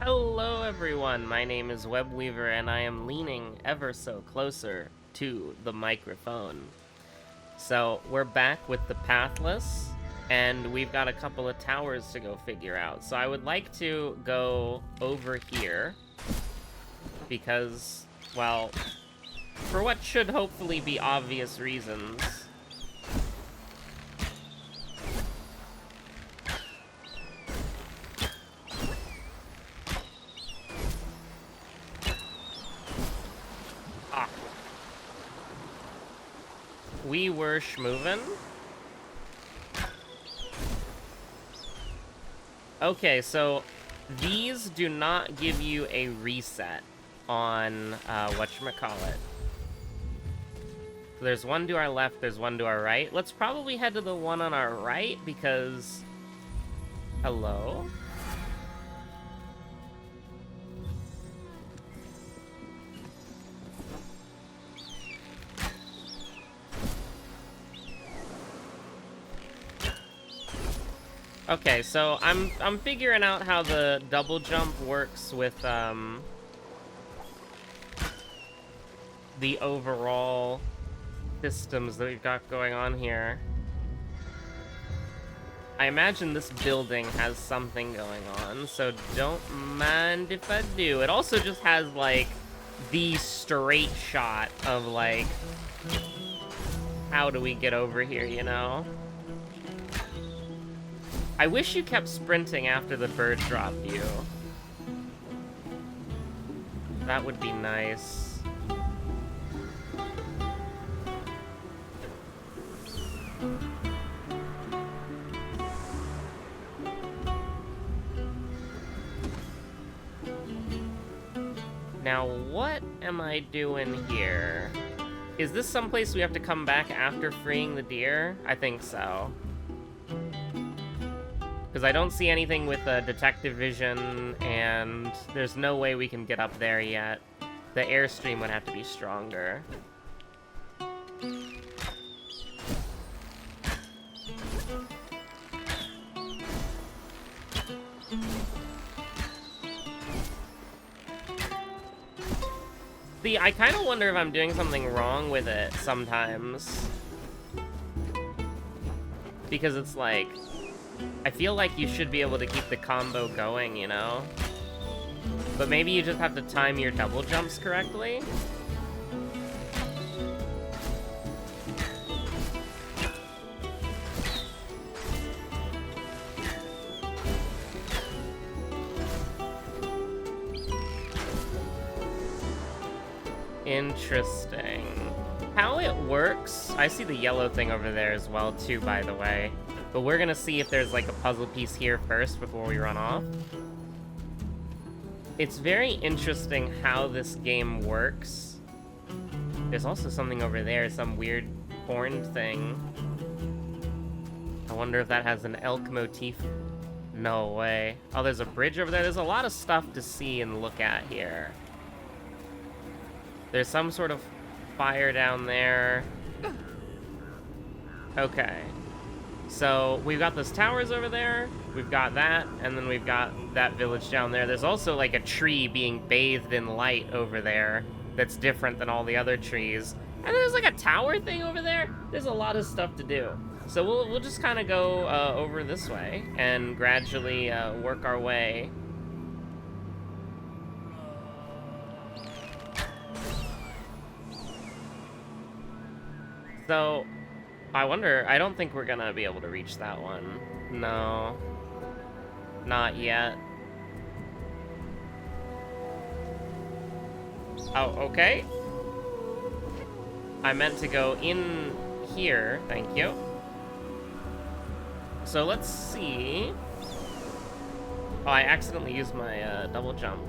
Hello everyone, my name is Webweaver and I am leaning ever so closer to the microphone. So we're back with the Pathless, and we've got a couple of towers to go figure out. So I would like to go over here, because, well, for what should hopefully be obvious reasons. We were schmoovin'. Okay, so these do not give you a reset on whatchamacallit. So there's one to our left, there's one to our right. Let's probably head to the one on our right because... Hello? Okay, so I'm figuring out how the double jump works with the overall systems that we've got going on here. I imagine this building has something going on, so don't mind if I do. It also just has like the straight shot of like, how do we get over here, you know? I wish you kept sprinting after the bird dropped you. That would be nice. Now, what am I doing here? Is this someplace we have to come back after freeing the deer? I think so. Because I don't see anything with detective vision, and there's no way we can get up there yet. The airstream would have to be stronger. See, I kind of wonder if I'm doing something wrong with it sometimes. Because it's like... I feel like you should be able to keep the combo going, you know? But maybe you just have to time your double jumps correctly? Interesting. How it works... I see the yellow thing over there as well, too, by the way. But we're gonna see if there's like a puzzle piece here first before we run off. It's very interesting how this game works. There's also something over there, some weird horned thing. I wonder if that has an elk motif. No way. Oh, there's a bridge over there. There's a lot of stuff to see and look at here. There's some sort of fire down there. Okay. So, we've got those towers over there, we've got that, and then we've got that village down there. There's also, like, a tree being bathed in light over there that's different than all the other trees. And there's, like, a tower thing over there. There's a lot of stuff to do. So we'll just kind of go over this way and gradually work our way. So... I wonder, I don't think we're gonna be able to reach that one. No. Not yet. Oh, okay. I meant to go in here, thank you. So let's see. Oh, I accidentally used my double jump.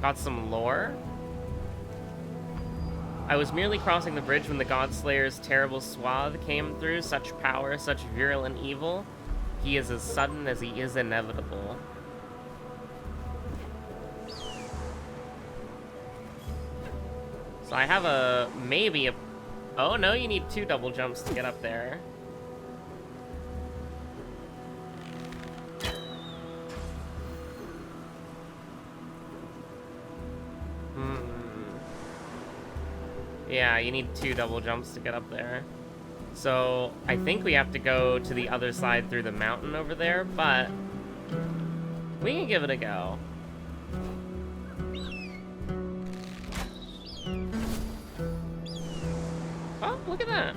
Got some lore. I was merely crossing the bridge when the Godslayer's terrible swath came through. Such power, such virulent evil. He is as sudden as he is inevitable. So I have a... maybe a... Oh, no, you need 2 double jumps to get up there. Yeah, you need 2 double jumps to get up there. So, I think we have to go to the other side through the mountain over there, but we can give it a go. Oh, look at that.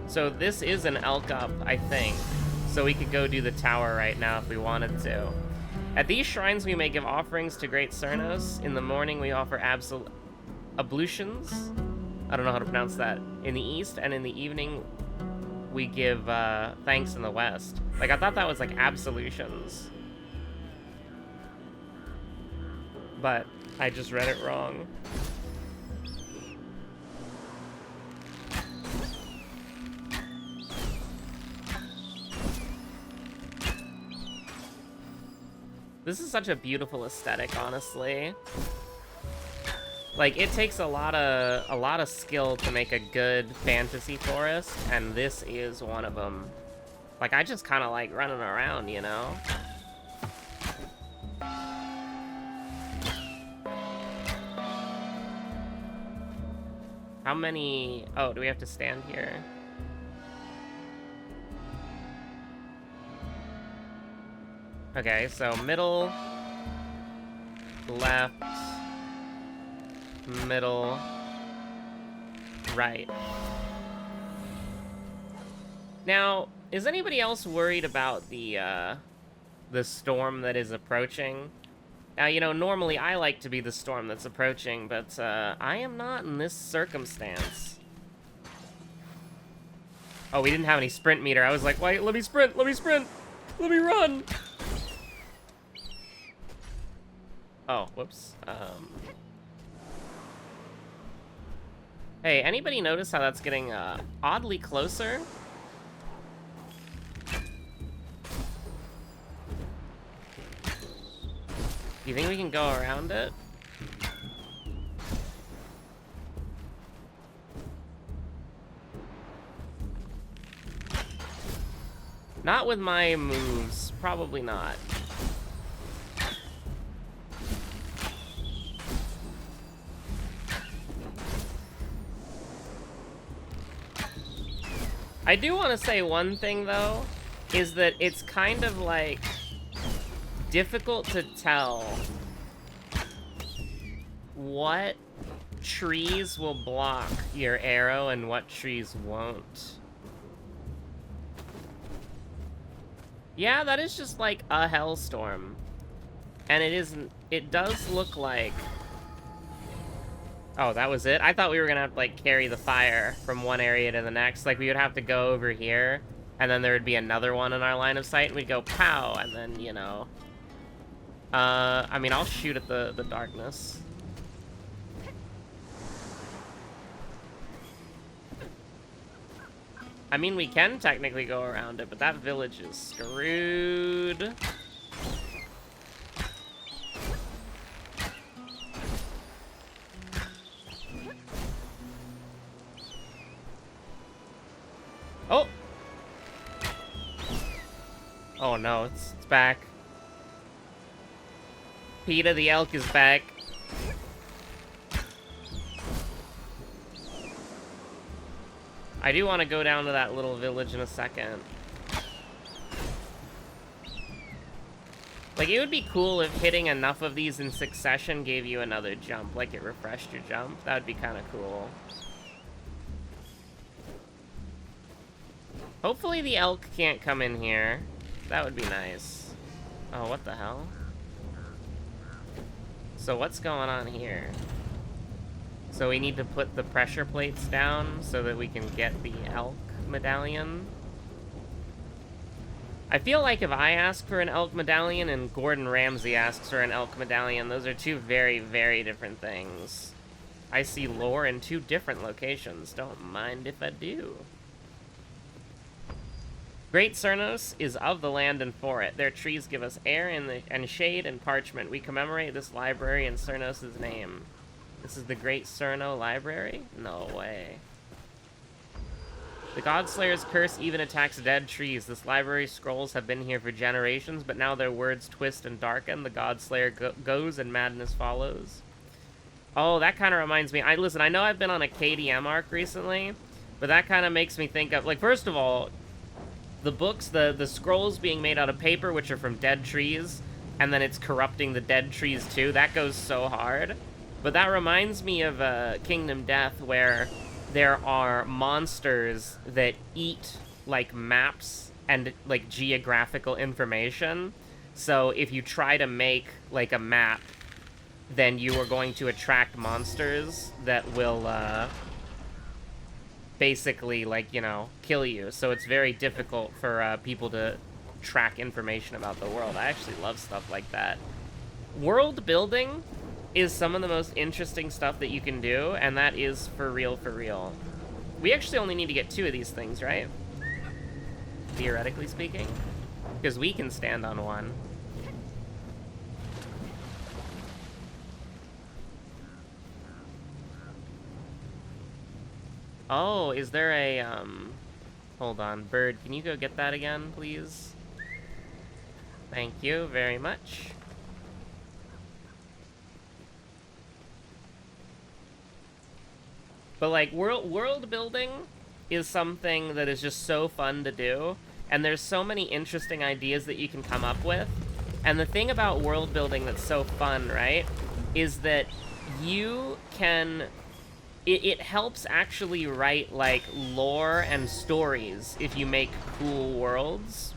So this is an Elk Up, I think. So we could go do the tower right now if we wanted to. At these shrines, we may give offerings to Great Cernos. In the morning, we offer ablutions. I don't know how to pronounce that. In the east, and in the evening, we give thanks in the west. Like, I thought that was like absolutions. But I just read it wrong. This is such a beautiful aesthetic, honestly. Like, it takes a lot of skill to make a good fantasy forest, and this is one of them. Like, I just kind of like running around, you know? How many... Oh, do we have to stand here? Okay, so middle, left, middle, right. Now, is anybody else worried about the storm that is approaching? Now, you know, normally I like to be the storm that's approaching, but I am not in this circumstance. Oh, we didn't have any sprint meter. I was like, wait, let me sprint, let me run. Oh, whoops. Hey, anybody notice how that's getting oddly closer? Do you think we can go around it? Not with my moves, probably not. I do want to say one thing, though, is that it's kind of, like, difficult to tell what trees will block your arrow and what trees won't. Yeah, that is just, like, a hellstorm. And it does look like... Oh, that was it? I thought we were gonna have to, like, carry the fire from one area to the next. Like, we would have to go over here, and then there would be another one in our line of sight, and we'd go pow, and then, you know. I mean, I'll shoot at the darkness. I mean, we can technically go around it, but that village is screwed. Oh! Oh no, it's back. PETA the elk is back. I do want to go down to that little village in a second. Like, it would be cool if hitting enough of these in succession gave you another jump, like it refreshed your jump. That would be kind of cool. Hopefully the elk can't come in here. That would be nice. Oh, what the hell? So what's going on here? So we need to put the pressure plates down so that we can get the elk medallion. I feel like if I ask for an elk medallion and Gordon Ramsay asks for an elk medallion, those are two very, very different things. I see lore in two different locations. Don't mind if I do. Great Cernos is of the land and for it. Their trees give us air and shade and parchment. We commemorate this library in Cernos' name. This is the Great Cerno Library? No way. The Godslayer's curse even attacks dead trees. This library's scrolls have been here for generations, but now their words twist and darken. The Godslayer goes and madness follows. Oh, that kind of reminds me. Listen, I know I've been on a KDM arc recently, but that kind of makes me think of, like, first of all, the books, the scrolls being made out of paper, which are from dead trees, and then it's corrupting the dead trees too. That goes so hard. But that reminds me of Kingdom Death, where there are monsters that eat, like, maps and, like, geographical information. So if you try to make, like, a map, then you are going to attract monsters that will, basically, like, you know, kill you. So it's very difficult for people to track information about the world. I actually love stuff like that. World building is some of the most interesting stuff that you can do, and that is for real, for real. We actually only need to get 2 of these things, right? Theoretically speaking. Because we can stand on one. Oh, is there a, hold on, bird, can you go get that again, please? Thank you very much. But, like, world building is something that is just so fun to do, and there's so many interesting ideas that you can come up with. And the thing about world building that's so fun, right, is that you can... It helps actually write, like, lore and stories if you make cool worlds.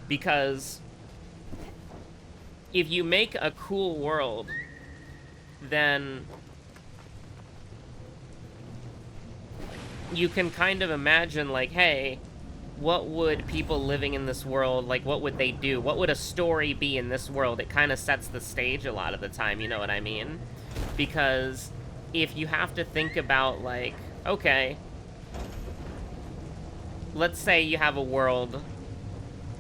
Because if you make a cool world, then you can kind of imagine, like, hey, what would people living in this world, like, what would they do? What would a story be in this world? It kind of sets the stage a lot of the time, you know what I mean? Because if you have to think about, like, okay, let's say you have a world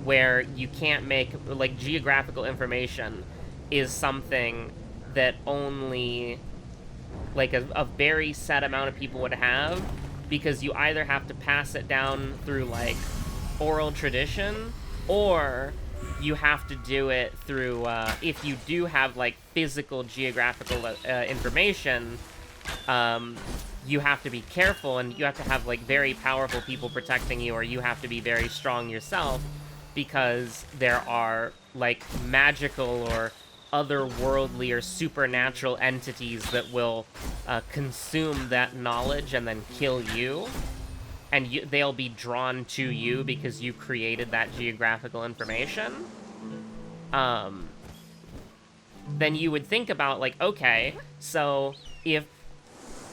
where you can't make, like, geographical information is something that only, like, a very set amount of people would have, because you either have to pass it down through, like, oral tradition, or you have to do it through, if you do have, like, physical geographical information, you have to be careful, and you have to have, like, very powerful people protecting you, or you have to be very strong yourself, because there are, like, magical or otherworldly or supernatural entities that will consume that knowledge and then kill you, and they'll be drawn to you because you created that geographical information. Then you would think about, like, okay, so if,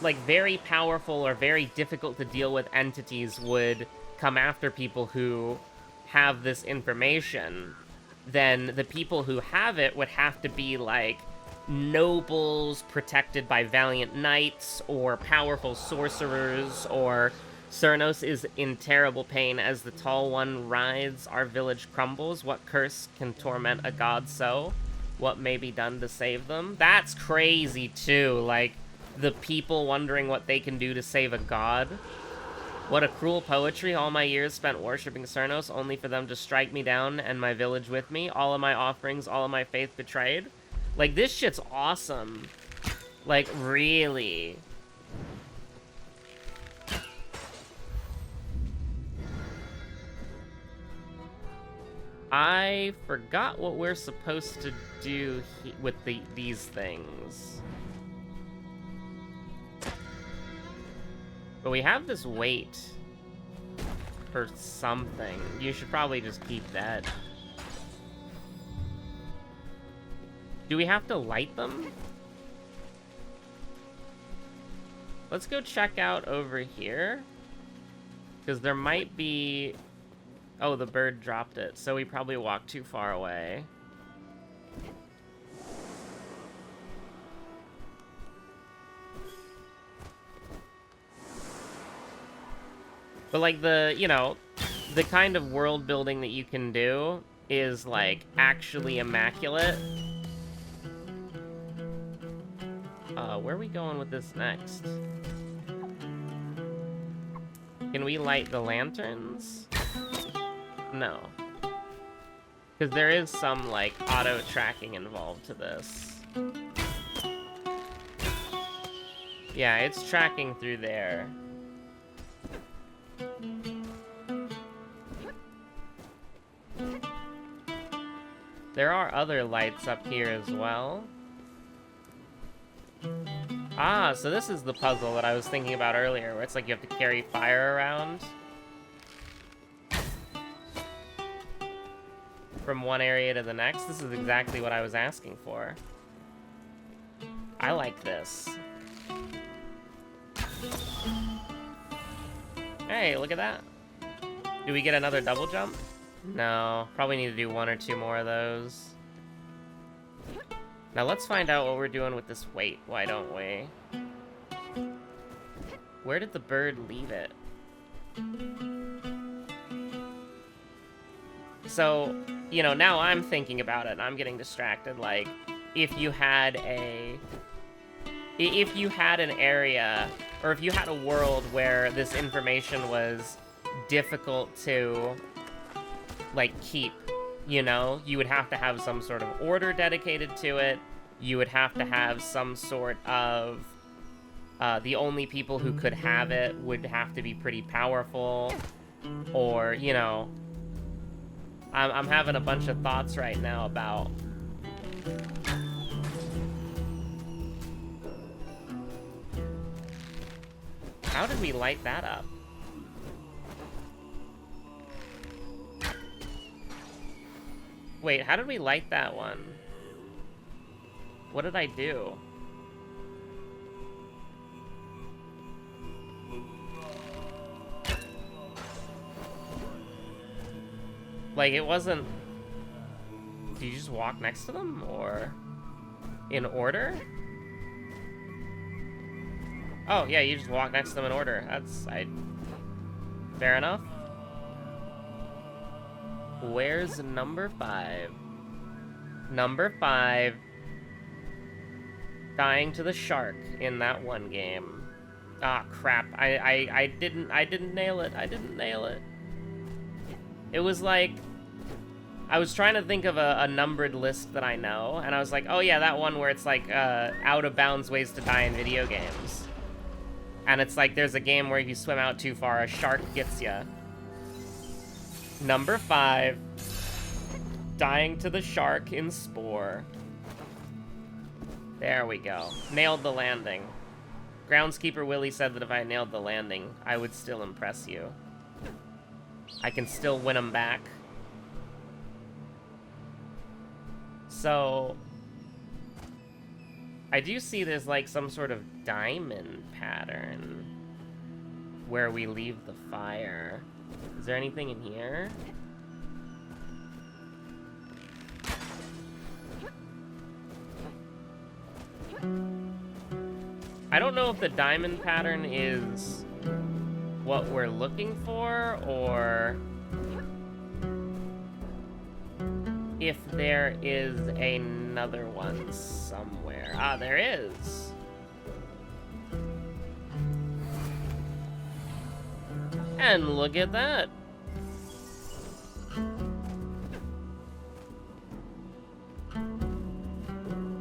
like, very powerful or very difficult to deal with entities would come after people who have this information, then the people who have it would have to be, like, nobles protected by valiant knights, or powerful sorcerers, or Cernos is in terrible pain as the tall one rides, our village crumbles. What curse can torment a god so? What may be done to save them? That's crazy, too. Like, the people wondering what they can do to save a god. What a cruel poetry. All my years spent worshipping Cernos, only for them to strike me down and my village with me. All of my offerings, all of my faith betrayed. Like, this shit's awesome. Like, really. I forgot what we're supposed to do with these things. But we have this weight for something. You should probably just keep that. Do we have to light them? Let's go check out over here. Because there might be... Oh, the bird dropped it, so we probably walked too far away. But, like, the, you know, the kind of world building that you can do is, like, actually immaculate. Where are we going with this next? Can we light the lanterns? No. Because there is some, like, auto-tracking involved to this. Yeah, it's tracking through there. There are other lights up here as well. Ah, so this is the puzzle that I was thinking about earlier, where it's like you have to carry fire around from one area to the next. This is exactly what I was asking for. I like this. Hey, look at that. Do we get another double jump? No, probably need to do 1 or 2 more of those. Now let's find out what we're doing with this weight, why don't we? Where did the bird leave it? So, you know, now I'm thinking about it and I'm getting distracted. Like, if you had an area, or if you had a world where this information was difficult to, like, keep, you know, you would have to have some sort of order dedicated to it. You would have to have some sort of, the only people who could have it would have to be pretty powerful, or, you know, I'm having a bunch of thoughts right now about how did we light that up? Wait, how did we light that one? What did I do? Like, it wasn't... Did you just walk next to them, or in order? Oh, yeah, you just walk next to them in order. That's... Fair enough. Where's number 5? Number 5. Dying to the shark in that one game. Ah, crap. I didn't nail it. I didn't nail it. It was like... I was trying to think of a numbered list that I know, and I was like, oh yeah, that one where it's like, out of bounds ways to die in video games. And it's like, there's a game where if you swim out too far, a shark gets ya. Number 5. Dying to the shark in Spore. There we go. Nailed the landing. Groundskeeper Willie said that if I nailed the landing, I would still impress you. I can still win them back. So, I do see there's like some sort of diamond pattern where we leave the fire. Is there anything in here? I don't know if the diamond pattern is what we're looking for, or if there is another one somewhere. Ah, there is. And look at that.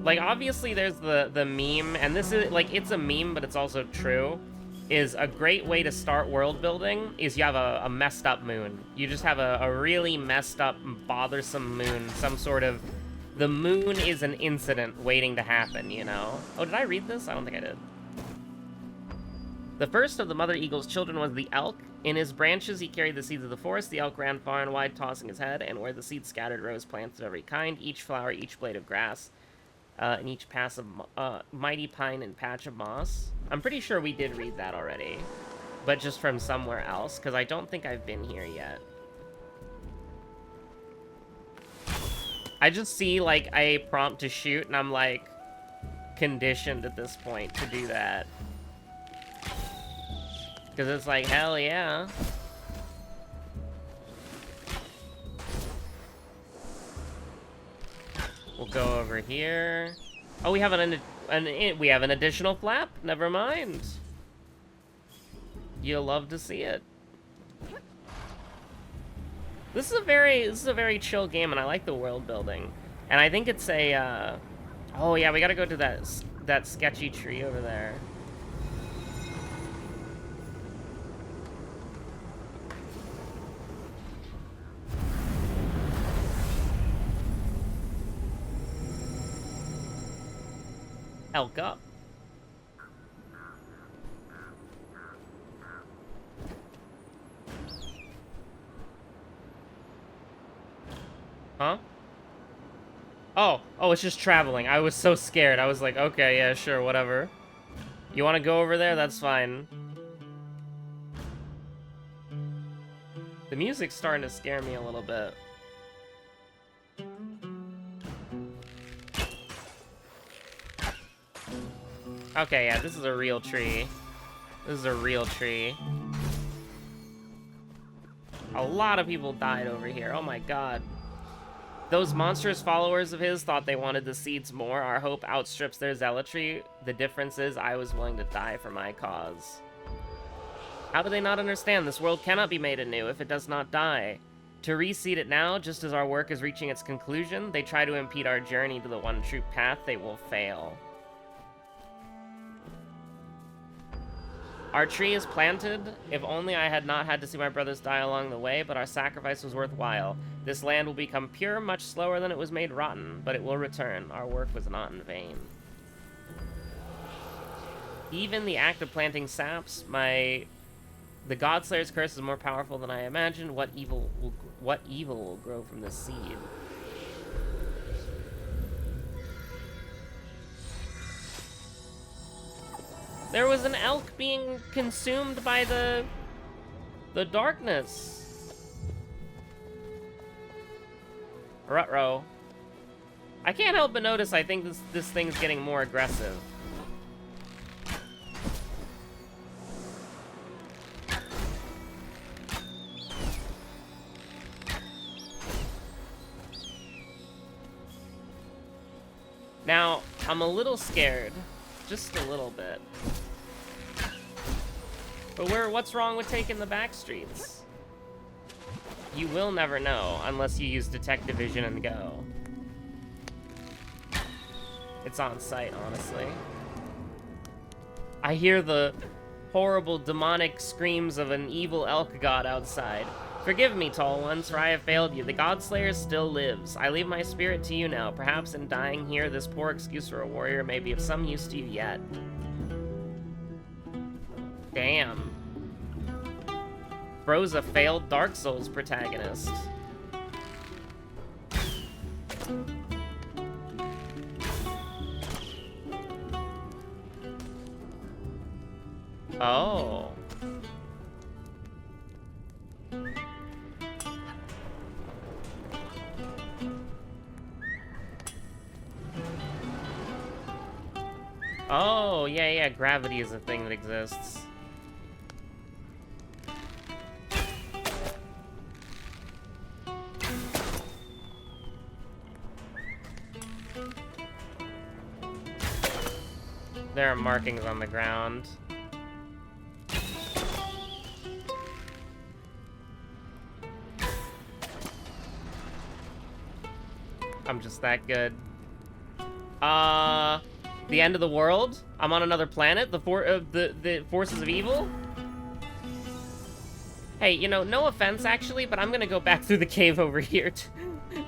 Like, obviously there's the meme, and this is, like, it's a meme, but it's also true, is a great way to start world building is you have a messed up moon. You just have a really messed up, bothersome moon, some sort of... The moon is an incident waiting to happen, you know? Oh, did I read this? I don't think I did. The first of the mother eagle's children was the elk. In his branches he carried the seeds of the forest. The elk ran far and wide, tossing his head, and where the seeds scattered rose plants of every kind, each flower, each blade of grass, and each pass of mighty pine and patch of moss. I'm pretty sure we did read that already, but just from somewhere else, because I don't think I've been here yet. I just see, like, a prompt to shoot, and I'm, like, conditioned at this point to do that. Because it's like, hell yeah. We'll go over here. Oh, we have we have an additional flap. Never mind. You'll love to see it. This is a very chill game, and I like the world building. And I think it's a oh yeah, we gotta go to that sketchy tree over there. Elk Up. Huh? Oh, it's just traveling. I was so scared. I was like, okay, yeah, sure, whatever. You want to go over there? That's fine. The music's starting to scare me a little bit. Okay, yeah, this is a real tree. This is a real tree. A lot of people died over here. Oh my god. Those monstrous followers of his thought they wanted the seeds more. Our hope outstrips their zealotry. The difference is I was willing to die for my cause. How do they not understand? This world cannot be made anew if it does not die. To reseed it now, just as our work is reaching its conclusion, they try to impede our journey to the one true path, they will fail. Our tree is planted. If only I had not had to see my brothers die along the way, but our sacrifice was worthwhile. This land will become pure much slower than it was made rotten, but it will return. Our work was not in vain. Even the act of planting saps, the Godslayer's curse is more powerful than I imagined. What evil will grow from this seed? There was an elk being consumed by the darkness. Ruh-roh. I can't help but notice I think this thing's getting more aggressive. Now, I'm a little scared. Just a little bit. But what's wrong with taking the back streets? You will never know unless you use detective vision and go. It's on site, honestly. I hear the horrible demonic screams of an evil elk god outside. Forgive me, tall ones, for I have failed you. The Godslayer still lives. I leave my spirit to you now. Perhaps in dying here, this poor excuse for a warrior may be of some use to you yet. Damn. Bro's a failed Dark Souls protagonist. Oh. Oh, yeah, gravity is a thing that exists. There are markings on the ground. I'm just that good. The end of the world? I'm on another planet? The forces of evil? Hey, you know, no offense actually, but I'm gonna go back through the cave over here.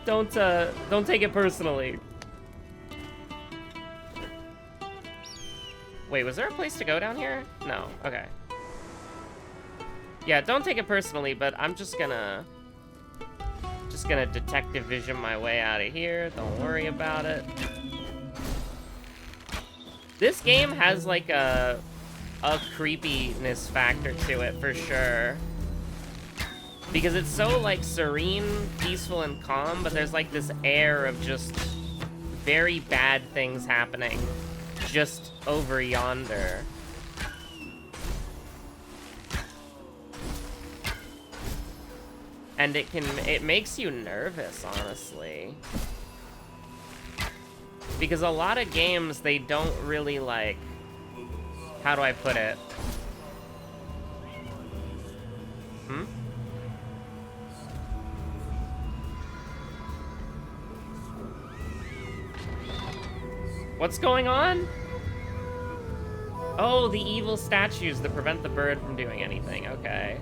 Don't take it personally. Wait, was there a place to go down here? No, okay. Yeah, don't take it personally, but I'm just gonna detective vision my way out of here. Don't worry about it. This game has like a creepiness factor to it for sure. Because it's so like serene, peaceful, and calm, but there's like this air of just very bad things happening just over yonder. And it makes you nervous, honestly. Because a lot of games, they don't really like, how do I put it? What's going on? Oh, the evil statues that prevent the bird from doing anything. Okay.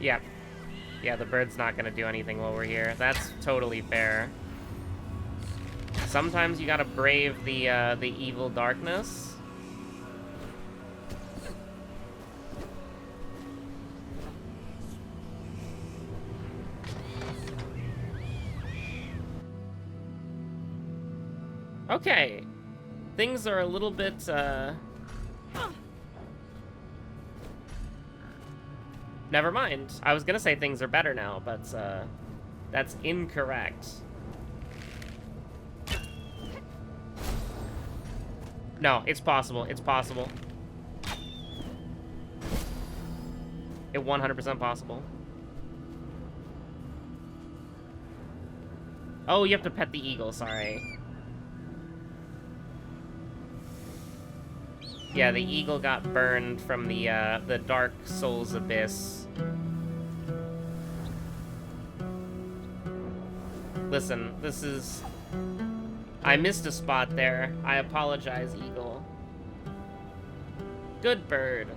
Yeah. Yeah, the bird's not gonna do anything while we're here. That's totally fair. Sometimes you gotta brave the evil darkness. Okay. Things are a little bit, Never mind. I was gonna say things are better now, but, that's incorrect. No, it's possible. It's possible. It's 100% possible. Oh, you have to pet the eagle, sorry. Yeah, the eagle got burned from the Dark Souls abyss. Listen, this is... I missed a spot there. I apologize, eagle. Good bird.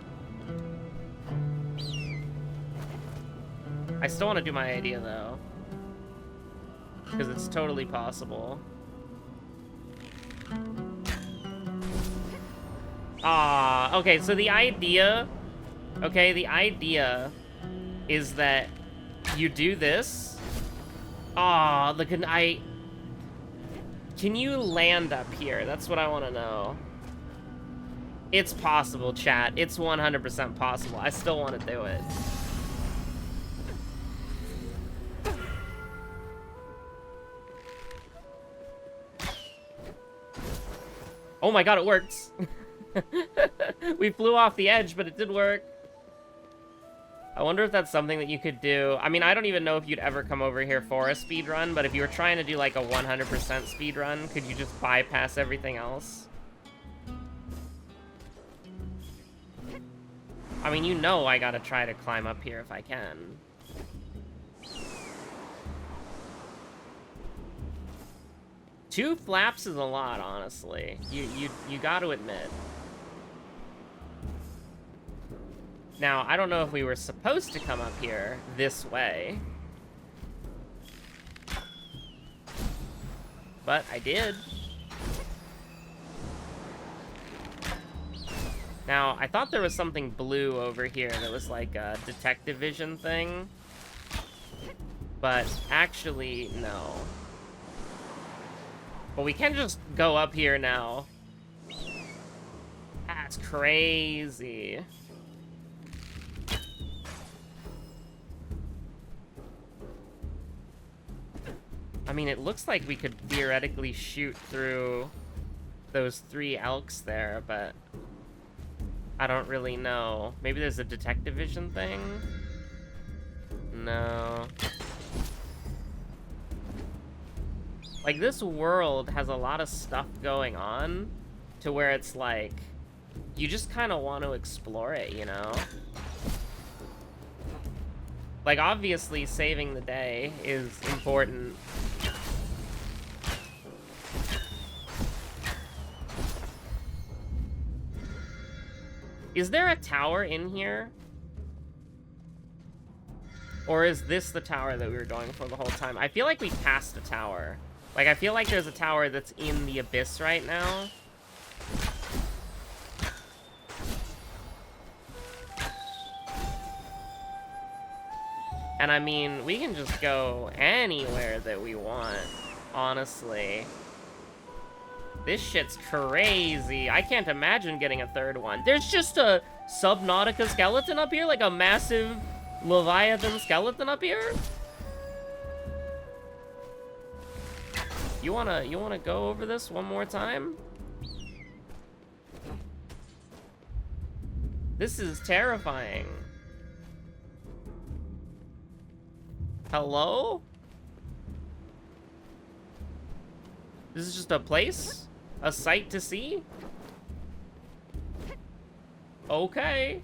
I still want to do my idea, though. Because it's totally possible. Ah, okay, so the idea... Okay, the idea is that you do this. Ah, look, Can you land up here? That's what I want to know. It's possible, chat. It's 100% possible. I still want to do it. Oh my god, it works. We flew off the edge, but it did work. I wonder if that's something that you could do. I mean, I don't even know if you'd ever come over here for a speedrun, but if you were trying to do like a 100% speedrun, could you just bypass everything else? I mean, you know I gotta try to climb up here if I can. Two flaps is a lot, honestly. You gotta admit. Now, I don't know if we were supposed to come up here this way. But I did. Now, I thought there was something blue over here that was like a detective vision thing. But actually, no. But we can just go up here now. That's crazy. I mean, it looks like we could theoretically shoot through those 3 elks there, but I don't really know. Maybe there's a detective vision thing? No. Like, this world has a lot of stuff going on to where it's like, you just kind of want to explore it, you know? Like, obviously, saving the day is important. Is there a tower in here? Or is this the tower that we were going for the whole time? I feel like we passed a tower. Like, I feel like there's a tower that's in the abyss right now. And I mean, we can just go anywhere that we want, honestly. This shit's crazy. I can't imagine getting a third one. There's just a Subnautica skeleton up here? Like a massive Leviathan skeleton up here? You wanna go over this one more time? This is terrifying. Hello? This is just a place? A sight to see? Okay.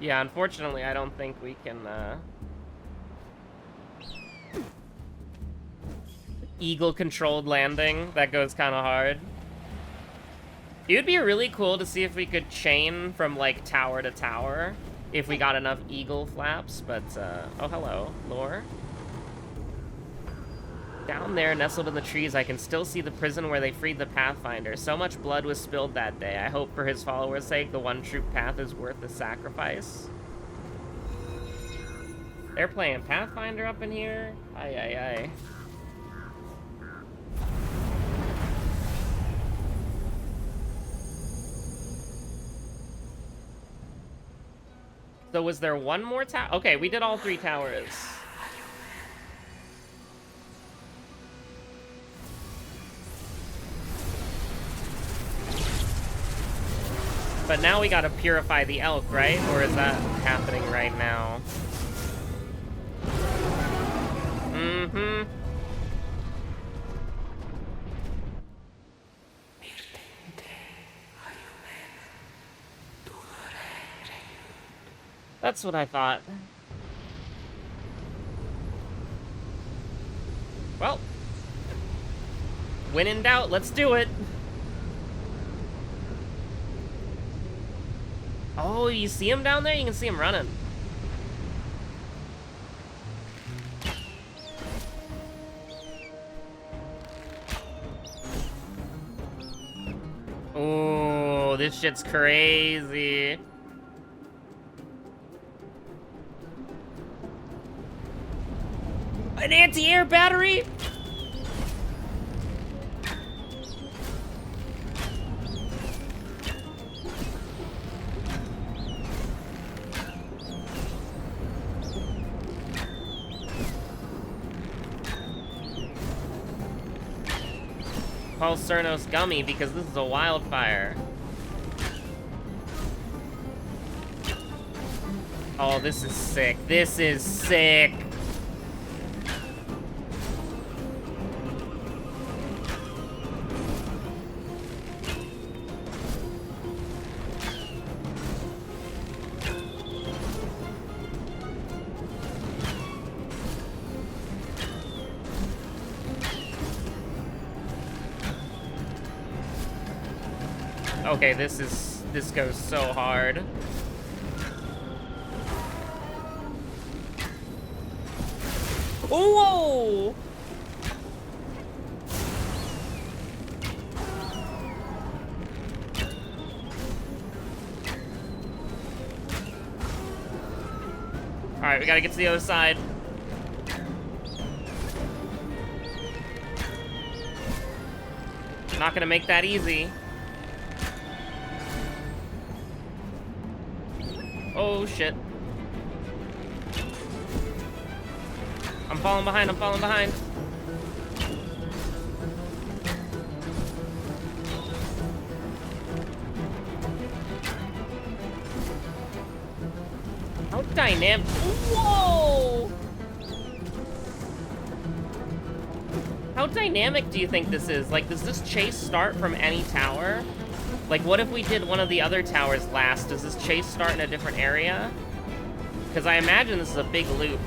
Yeah, unfortunately, I don't think we can, eagle-controlled landing that goes kind of hard. It would be really cool to see if we could chain from, like, tower to tower if we got enough eagle flaps, but, oh, hello, lore. Down there, nestled in the trees, I can still see the prison where they freed the Pathfinder. So much blood was spilled that day. I hope for his followers' sake, the one true path is worth the sacrifice. They're playing Pathfinder up in here? Aye, aye, aye. So was there one more tower? Okay, we did all 3 towers. But now we gotta purify the elk, right? Or is that happening right now? Mm-hmm. That's what I thought. Well, when in doubt, let's do it. Oh, you see him down there? You can see him running. Oh, this shit's crazy. An anti-air battery? Call Cernos Gummy because this is a wildfire. Oh, this is sick. This is sick. Okay, this goes so hard. Whoa! Alright, we gotta get to the other side. Not gonna make that easy. Oh, shit. I'm falling behind, I'm falling behind. How dynamic. Whoa! How dynamic do you think this is? Like, does this chase start from any tower? Like, what if we did one of the other towers last? Does this chase start in a different area? Because I imagine this is a big loop.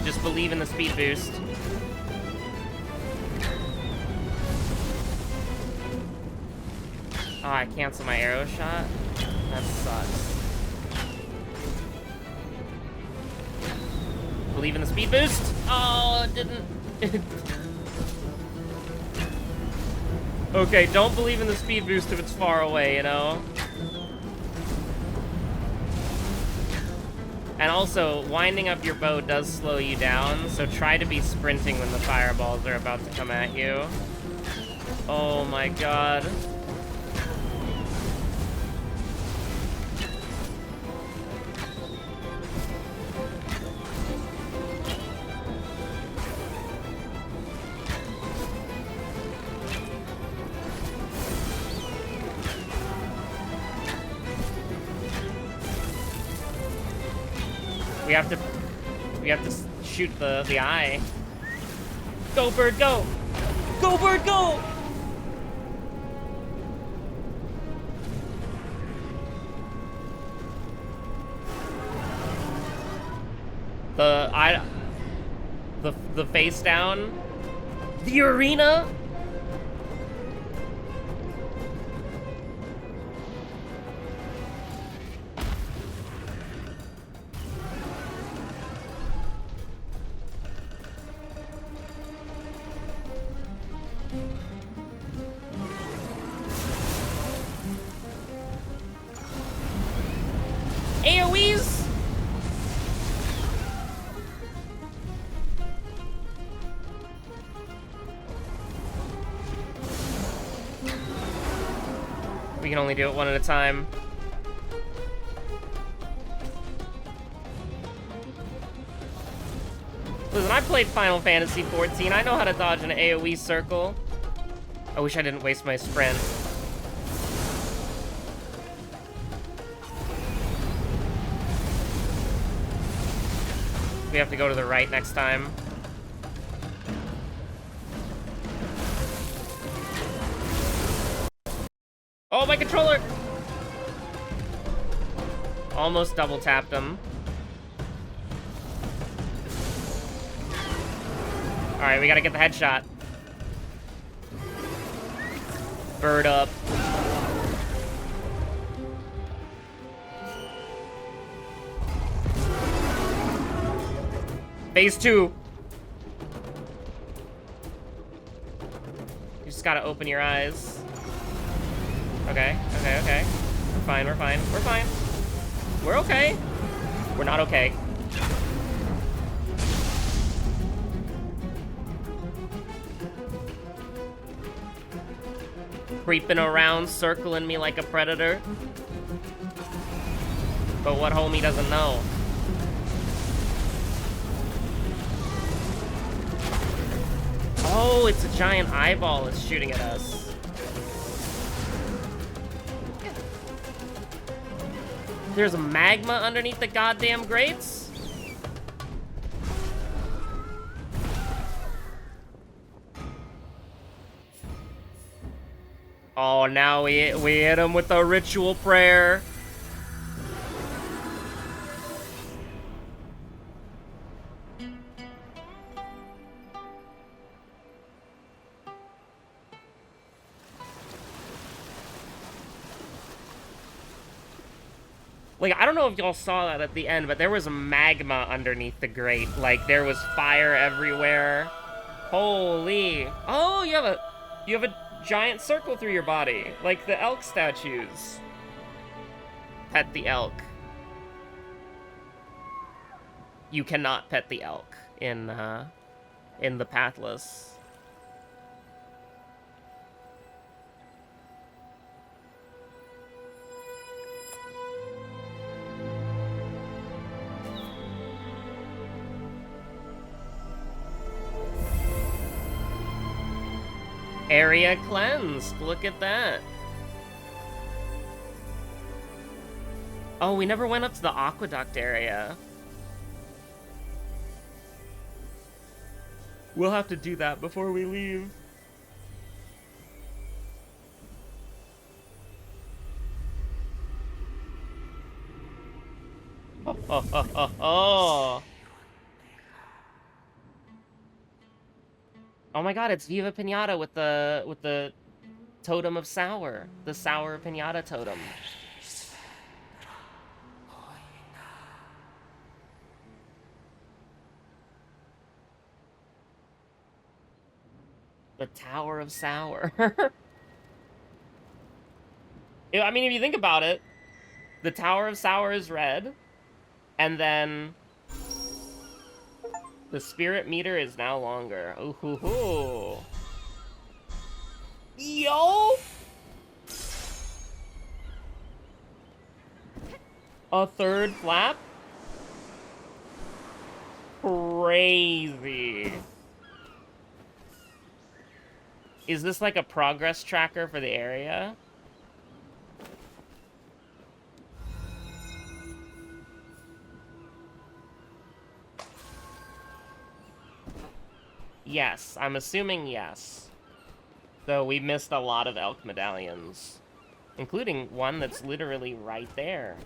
Just believe in the speed boost. Oh, I canceled my arrow shot? That sucks. Believe in the speed boost? Oh, it didn't. Okay, don't believe in the speed boost if it's far away, you know? And also, winding up your bow does slow you down, so try to be sprinting when the fireballs are about to come at you. Oh my god. We have to shoot the eye. Go, bird, go! Go, bird, go! The face down. The arena. AoEs. We can only do it one at a time. Listen, I played Final Fantasy XIV. I know how to dodge an AoE circle. I wish I didn't waste my sprint. We have to go to the right next time. Oh, my controller! Almost double tapped him. Alright, we gotta get the headshot. Bird up. Phase 2. You just gotta open your eyes. Okay. We're fine. We're okay. We're not okay. Creeping around, circling me like a predator. But what homie doesn't know? Oh, it's a giant eyeball that's shooting at us. There's magma underneath the goddamn grates? Oh, now we hit him with a ritual prayer. Like, I don't know if y'all saw that at the end, but there was magma underneath the grate. Like, there was fire everywhere. Holy. Oh, you have a giant circle through your body, like the elk statues. Pet the elk. You cannot pet the elk in the Pathless. Area cleansed. Look at that. Oh, we never went up to the aqueduct area. We'll have to do that before we leave. Oh. Oh my god, it's Viva Pinata with the totem of sour. The sour pinata totem. The Tower of Sour. I mean, if you think about it, the Tower of Sour is red, and then the spirit meter is now longer. Ooh hoo hoo. Yo! A third flap? Crazy. Is this like a progress tracker for the area? Yes, I'm assuming yes. Though we missed a lot of elk medallions, including one that's literally right there.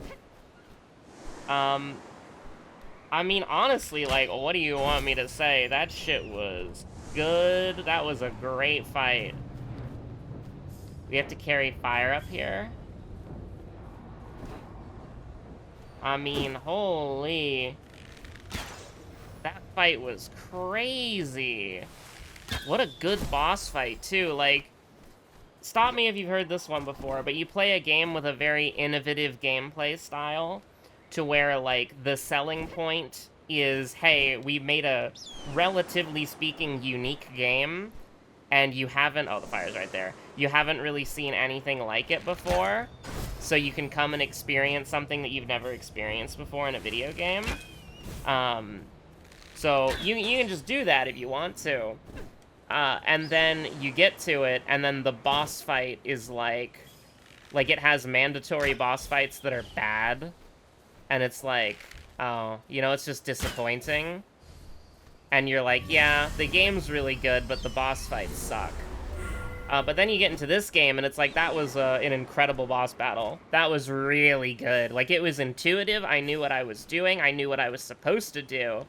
I mean, honestly, like, what do you want me to say? That shit was good. That was a great fight. We have to carry fire up here. I mean, holy. That fight was crazy. What a good boss fight, too. Like, stop me if you've heard this one before, but you play a game with a very innovative gameplay style to where, like, the selling point is, hey, we made a, relatively speaking, unique game, and you haven't... Oh, the fire's right there. You haven't really seen anything like it before, so you can come and experience something that you've never experienced before in a video game. So you can just do that if you want to. And then you get to it, and then the boss fight is like it has mandatory boss fights that are bad, and it's like, oh, you know, it's just disappointing. And you're like, yeah, the game's really good, but the boss fights suck. But then you get into this game, and it's like, that was an incredible boss battle. That was really good. Like, it was intuitive, I knew what I was doing, I knew what I was supposed to do.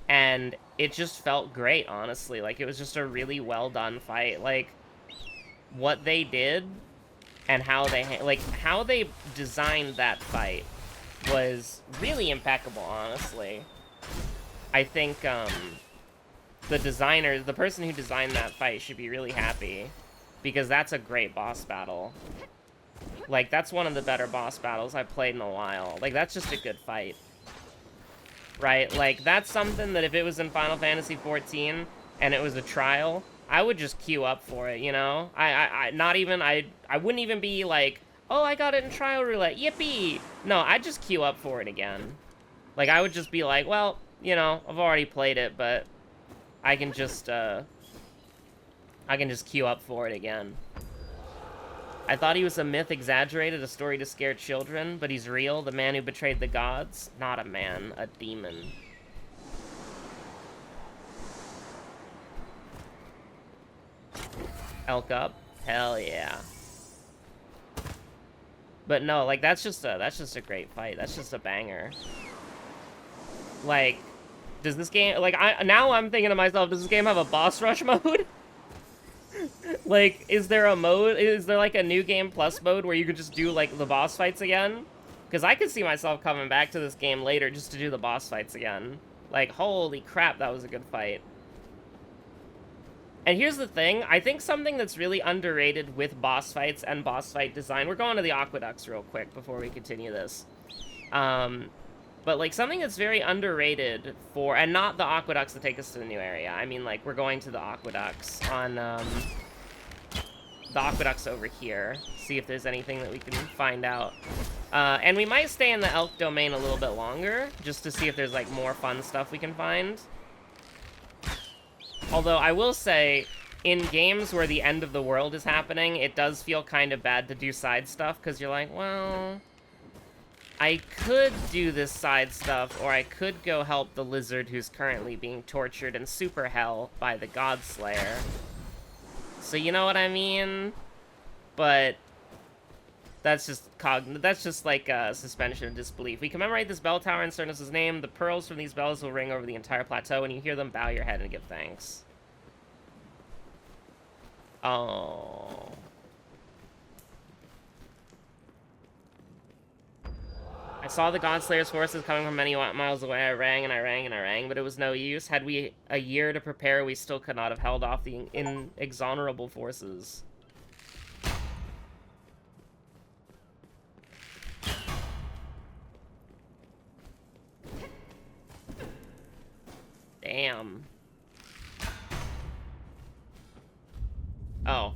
And it just felt great, honestly. Like, it was just a really well-done fight. Like, what they did and how they designed that fight was really impeccable, honestly. I think, the person who designed that fight should be really happy, because that's a great boss battle. Like, that's one of the better boss battles I've played in a while. Like, that's just a good fight. Right? Like, that's something that if it was in Final Fantasy XIV and it was a trial, I would just queue up for it, you know? I wouldn't even be like, oh, I got it in trial roulette, yippee! No, I'd just queue up for it again. Like, I would just be like, well, you know, I've already played it, but I can just queue up for it again. I thought he was a myth exaggerated, a story to scare children, but he's real, the man who betrayed the gods. Not a man, a demon. Elk Up? Hell yeah. But no, like, that's just a great fight. That's just a banger. Like, does this game, like, now I'm thinking to myself, does this game have a boss rush mode? Like, is there like a New Game Plus mode where you could just do, like, the boss fights again? Because I could see myself coming back to this game later just to do the boss fights again. Like, holy crap, that was a good fight. And here's the thing, I think something that's really underrated with boss fights and boss fight design... We're going to the aqueducts real quick before we continue this. But, like, something that's very underrated for... And not the aqueducts that take us to the new area. I mean, like, we're going to the aqueducts on, the aqueducts over here. See if there's anything that we can find out. And we might stay in the elk domain a little bit longer, just to see if there's, like, more fun stuff we can find. Although, I will say, in games where the end of the world is happening, it does feel kind of bad to do side stuff, because you're like, well... I could do this side stuff, or I could go help the lizard who's currently being tortured in super hell by the Godslayer. So you know what I mean? But that's just like a suspension of disbelief. We commemorate this bell tower in Cernus' name. The pearls from these bells will ring over the entire plateau. When you hear them, bow your head and give thanks. Oh... I saw the Godslayer's forces coming from many miles away. I rang and I rang and I rang, but it was no use. Had we a year to prepare, we still could not have held off the inexorable forces. Damn. Oh.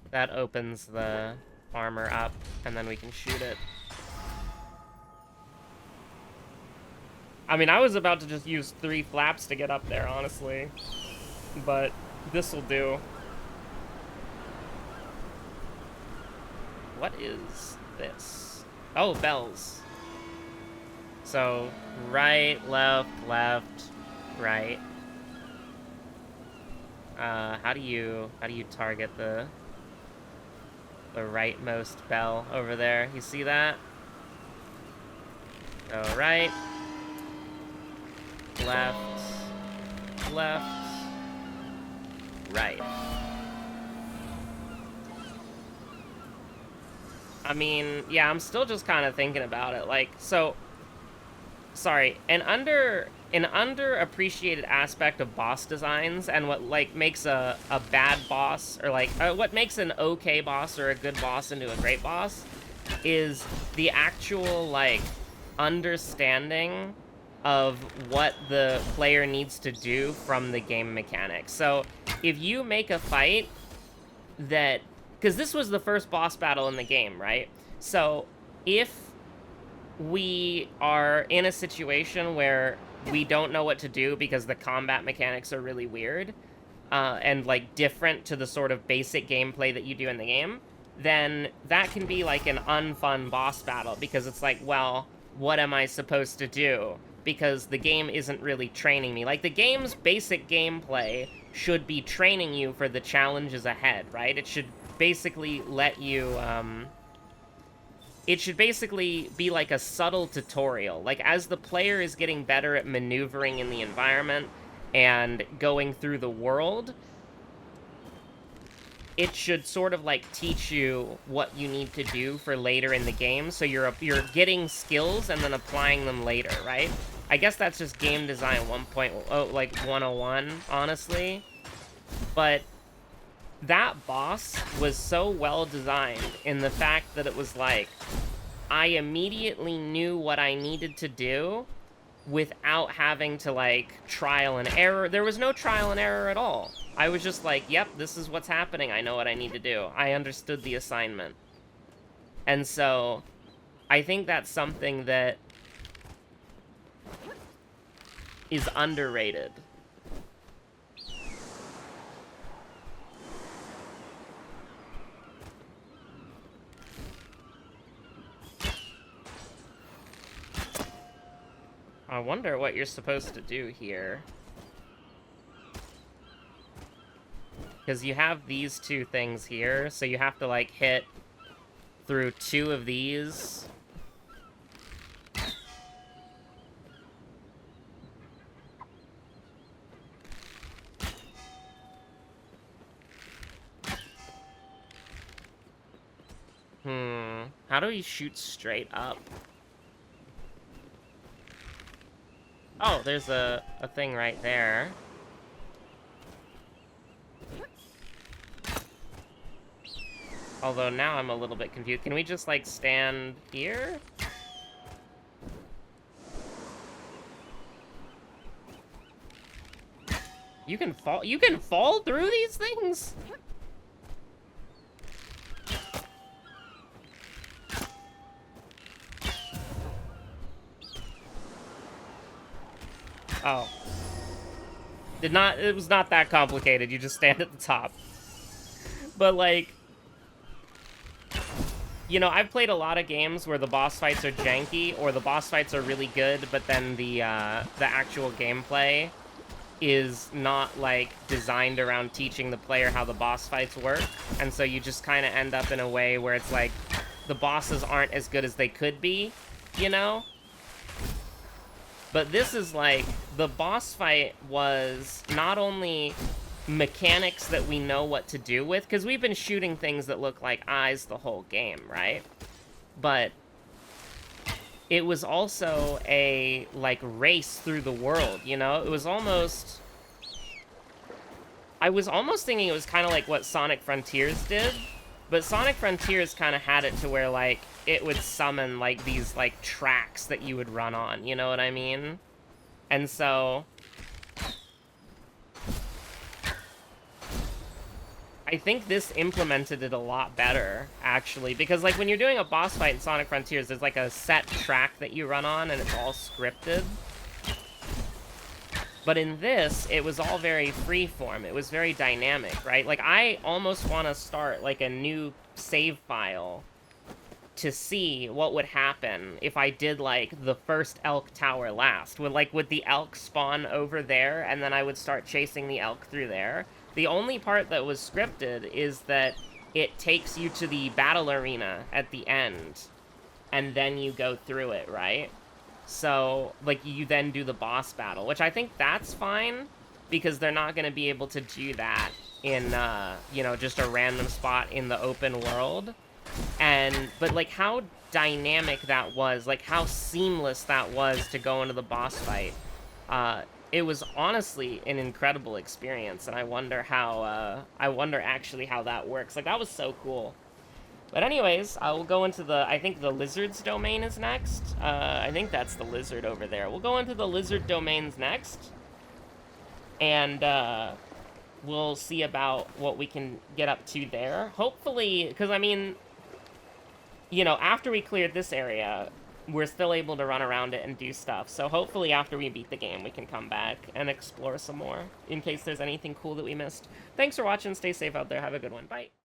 That opens the armor up, and then we can shoot it. I mean, I was about to just use 3 flaps to get up there, honestly. But this'll do. What is this? Oh, bells. So, right, left, right. How do you target the rightmost bell over there? You see that? Go right. left, left, right. I mean, yeah, I'm still just kind of thinking about it. Like, so, sorry, an underappreciated aspect of boss designs and what, like, makes a bad boss, or, like, what makes an okay boss or a good boss into a great boss is the actual, like, understanding of what the player needs to do from the game mechanics. So, if you make a fight that... Because this was the first boss battle in the game, right? So, if we are in a situation where we don't know what to do because the combat mechanics are really weird, and, like, different to the sort of basic gameplay that you do in the game, then that can be, like, an unfun boss battle, because it's like, well, what am I supposed to do? Because the game isn't really training me. Like, the game's basic gameplay should be training you for the challenges ahead, right? It should basically let you, it should basically be like a subtle tutorial. Like, as the player is getting better at maneuvering in the environment and going through the world, it should sort of, like, teach you what you need to do for later in the game, so you're getting skills and then applying them later, right? I guess that's just game design 101, honestly. But that boss was so well designed in the fact that it was like, I immediately knew what I needed to do without having to, like, trial and error. There was no trial and error at all. I was just like, yep, this is what's happening. I know what I need to do. I understood the assignment. And so, I think that's something that is underrated. I wonder what you're supposed to do here. Because you have these two things here, so you have to, like, hit through two of these. How do we shoot straight up? Oh, there's a thing right there. Although now I'm a little bit confused. Can we just, like, stand here? You can fall through these things? Oh. It was not that complicated. You just stand at the top. But, like, you know, I've played a lot of games where the boss fights are janky, or the boss fights are really good, but then the actual gameplay is not, like, designed around teaching the player how the boss fights work. And so you just kind of end up in a way where it's like, the bosses aren't as good as they could be, you know? But this is like, the boss fight was not only mechanics that we know what to do with, because we've been shooting things that look like eyes the whole game, right? But it was also a, like, race through the world, you know? It was almost... I was almost thinking it was kind of like what Sonic Frontiers did, but Sonic Frontiers kind of had it to where, like, it would summon, like, these, like, tracks that you would run on, you know what I mean? And so... I think this implemented it a lot better, actually, because, like, when you're doing a boss fight in Sonic Frontiers, there's, like, a set track that you run on, and it's all scripted. But in this, it was all very freeform. It was very dynamic, right? Like, I almost want to start, like, a new save file to see what would happen if I did, like, the first elk tower last. Would the elk spawn over there, and then I would start chasing the elk through there? The only part that was scripted is that it takes you to the battle arena at the end, and then you go through it, right? So, like, you then do the boss battle, which I think that's fine, because they're not going to be able to do that in, you know, just a random spot in the open world. But, like, how dynamic that was, like, how seamless that was to go into the boss fight. It was honestly an incredible experience, and I wonder actually how that works. Like, that was so cool. But anyways, I will go into I think the lizard's domain is next. I think that's the lizard over there. We'll go into the lizard domains next. And, we'll see about what we can get up to there. Hopefully, because, I mean, you know, after we cleared this area, we're still able to run around it and do stuff. So hopefully after we beat the game, we can come back and explore some more, in case there's anything cool that we missed. Thanks for watching. Stay safe out there. Have a good one. Bye.